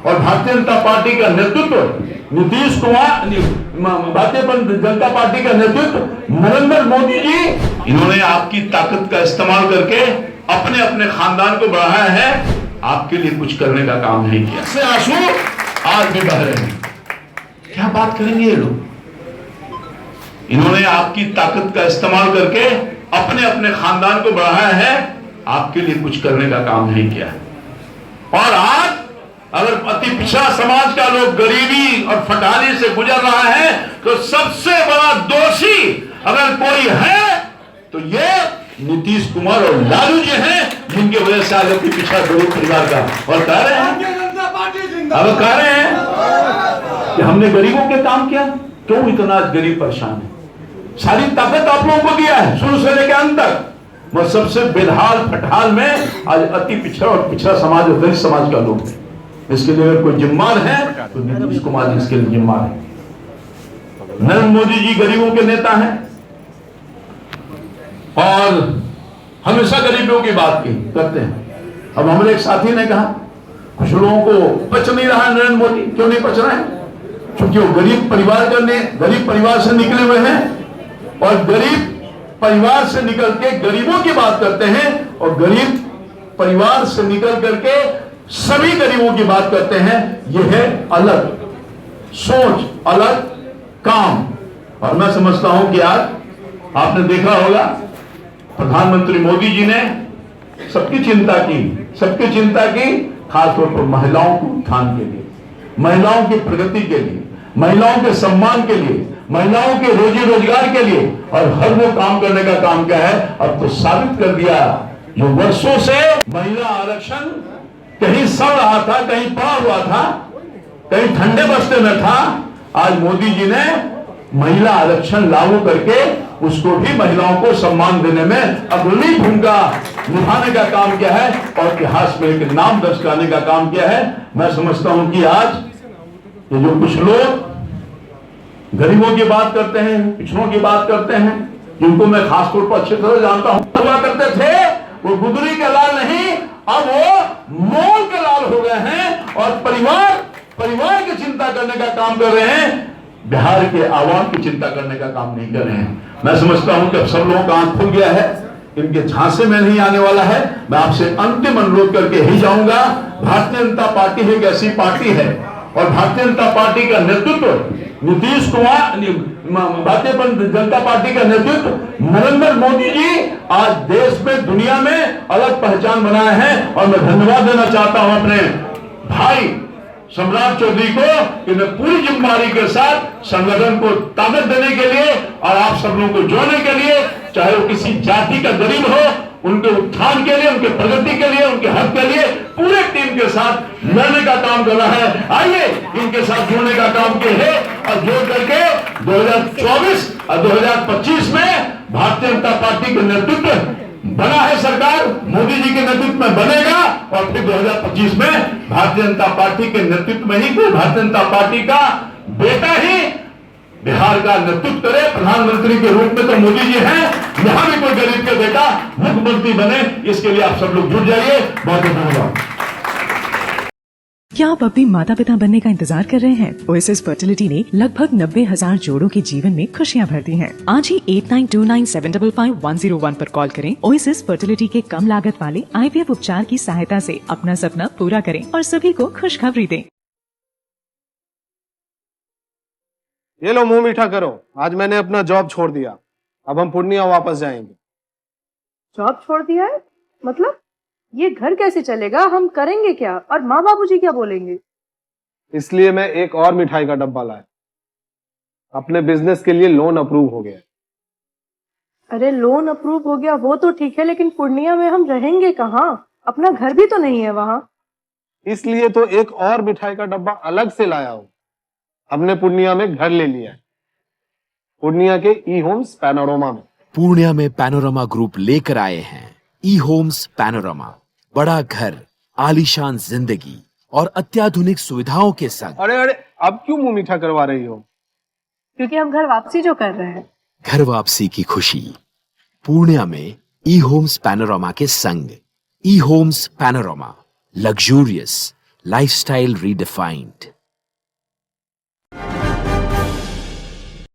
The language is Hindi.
और भारतीय जनता पार्टी का नेतृत्व नीतीश कुमार, भारतीय जनता पार्टी का नेतृत्व नरेंद्र मोदी जी, इन्होंने आपकी ताकत का इस्तेमाल करके अपने अपने खानदान को बढ़ाया है, आपके लिए कुछ करने का काम नहीं किया। से आंसू आज भी बह रहे हैं। क्या बात करेंगे ये लोग? इन्होंने आपकी ताकत का इस्तेमाल करके अपने अपने खानदान को बढ़ाया है, आपके लिए कुछ करने का काम नहीं किया। और आज अगर अति पिछड़ा समाज का लोग गरीबी और फटाली से गुजर रहा है तो सबसे बड़ा दोषी अगर कोई है तो ये नीतीश कुमार और लालू जी हैं, जिनकी वजह से आज अति पिछड़ा गरीब परिवार का। और कह रहे हैं, अब कह रहे हैं कि हमने गरीबों के काम किया, क्यों इतना आज गरीब परेशान है? सारी ताकत आप लोगों को दिया है शुरू से लेकर अंत तक, मगर सबसे बेहाल फटहाल में आज अति पिछड़ा और पिछड़ा समाज और दलित समाज का लोग है। इसके लिए अगर कोई जिम्मेदार है तो नीतीश कुमार जी इसके लिए जिम्मेदार है। नरेंद्र मोदी जी गरीबों के नेता हैं और हमेशा गरीबों की बात करते हैं। अब हमारे एक साथी ने कहा कुछ लोगों को पच नहीं रहा है नरेंद्र मोदी, क्यों नहीं पच रहा है? क्योंकि वो गरीब परिवार से निकले हुए हैं और गरीब परिवार से निकल के गरीबों की बात करते हैं और गरीब परिवार से निकल करके सभी गरीबों की बात करते हैं। यह है अलग सोच, अलग काम। और मैं समझता हूं कि आज आपने देखा होगा प्रधानमंत्री मोदी जी ने सबकी चिंता की, खासतौर पर महिलाओं के उत्थान के लिए, महिलाओं की प्रगति के लिए, महिलाओं के सम्मान के लिए, महिलाओं के रोजी रोजगार के लिए, और हर वो काम करने का काम क्या है? अब तो साबित कर दिया। जो वर्षों से महिला आरक्षण कहीं सड़ रहा था, कहीं पड़ा हुआ था, कहीं ठंडे बस्ते में था, आज मोदी जी ने महिला आरक्षण लागू करके उसको भी महिलाओं को सम्मान देने में अग्रणी भूमिका निभाने का काम किया है और इतिहास में एक नाम दर्ज कराने का काम किया है। मैं समझता हूं कि आज ये जो कुछ लोग गरीबों की बात करते हैं, पिछड़ों की बात करते हैं, जिनको मैं खासतौर पर अच्छी तरह जानता हूं, हुआ करते थे वो गुदरी के लाल नहीं, अब वो मोल के लाल हो गए हैं और परिवार की चिंता करने का काम कर रहे हैं, बिहार के आवाम की चिंता करने का काम नहीं कर रहे हैं। मैं समझता हूं कि अब सब लोगों का आंख खुल गया है, इनके झांसे में नहीं आने वाला है। मैं आपसे अंतिम अनुरोध करके ही जाऊंगा, भारतीय जनता पार्टी एक ऐसी पार्टी है और भारतीय जनता पार्टी का नेतृत्व नीतीश कुमार, भारतीय जनता पार्टी का नेतृत्व नरेंद्र मोदी जी आज देश में, दुनिया में अलग पहचान बनाए हैं। और मैं धन्यवाद देना चाहता हूं अपने भाई सम्राट चौधरी को कि मैं पूरी जिम्मेदारी के साथ संगठन को ताकत देने के लिए और आप सब लोगों को जोड़ने के लिए, चाहे वो किसी जाति का गरीब हो, उनके उत्थान के लिए, उनके प्रगति के लिए, उनके हक के लिए पूरे टीम के साथ लड़ने का काम कर रहा है। आइए इनके साथ जुड़ने का काम किए है और जोड़ करके 2024 और 2025 में भारतीय जनता पार्टी के नेतृत्व बना है, सरकार मोदी जी के नेतृत्व में बनेगा और फिर 2025 में भारतीय जनता पार्टी के नेतृत्व में ही कोई भारतीय जनता पार्टी का बेटा ही बिहार का नेतृत्व करे। प्रधानमंत्री के रूप में तो मोदी जी हैं, यहां भी कोई गरीब के बेटा मुख्यमंत्री बने, इसके लिए आप सब लोग जुट जाइए। बहुत बहुत धन्यवाद। क्या आप अपने माता पिता बनने का इंतजार कर रहे हैं? ओएसएस फर्टिलिटी ने लगभग 90,000 जोड़ों के जीवन में खुशियां भर दी हैं। आज ही 8929755101 पर कॉल करें। ओएसएस फर्टिलिटी के कम लागत वाले आईवीएफ उपचार की सहायता से अपना सपना पूरा करें और सभी को खुशखबरी दें। ये लो मुंह मीठा करो, आज मैंने अपना जॉब छोड़ दिया, अब हम पूर्णिया वापस जाएंगे। जॉब छोड़ दिया है? मतलब ये घर कैसे चलेगा? हम करेंगे क्या? और माँ बाबूजी क्या बोलेंगे? इसलिए मैं एक और मिठाई का डब्बा लाया। अपने बिजनेस के लिए लोन अप्रूव हो गया। अरे लोन अप्रूव हो गया वो तो ठीक है, लेकिन पूर्णिया में हम रहेंगे कहाँ? अपना घर भी तो नहीं है वहाँ। इसलिए तो एक और मिठाई का डब्बा अलग से लाया हूँ। हमने पूर्णिया में घर ले लिया है, पूर्णिया के ई होम्स पैनोरमा में। पूर्णिया में पैनोरमा ग्रुप लेकर आए हैं ई होम्स पैनोरमा, बड़ा घर, आलीशान जिंदगी और अत्याधुनिक सुविधाओं के संग। अरे अब क्यों मुंह मीठा करवा रही हो? क्योंकि हम घर वापसी जो कर रहे हैं। घर वापसी की खुशी पूर्णिया में ई होम्स पैनोरमा के संग। E Homes Panorama, luxurious, lifestyle redefined.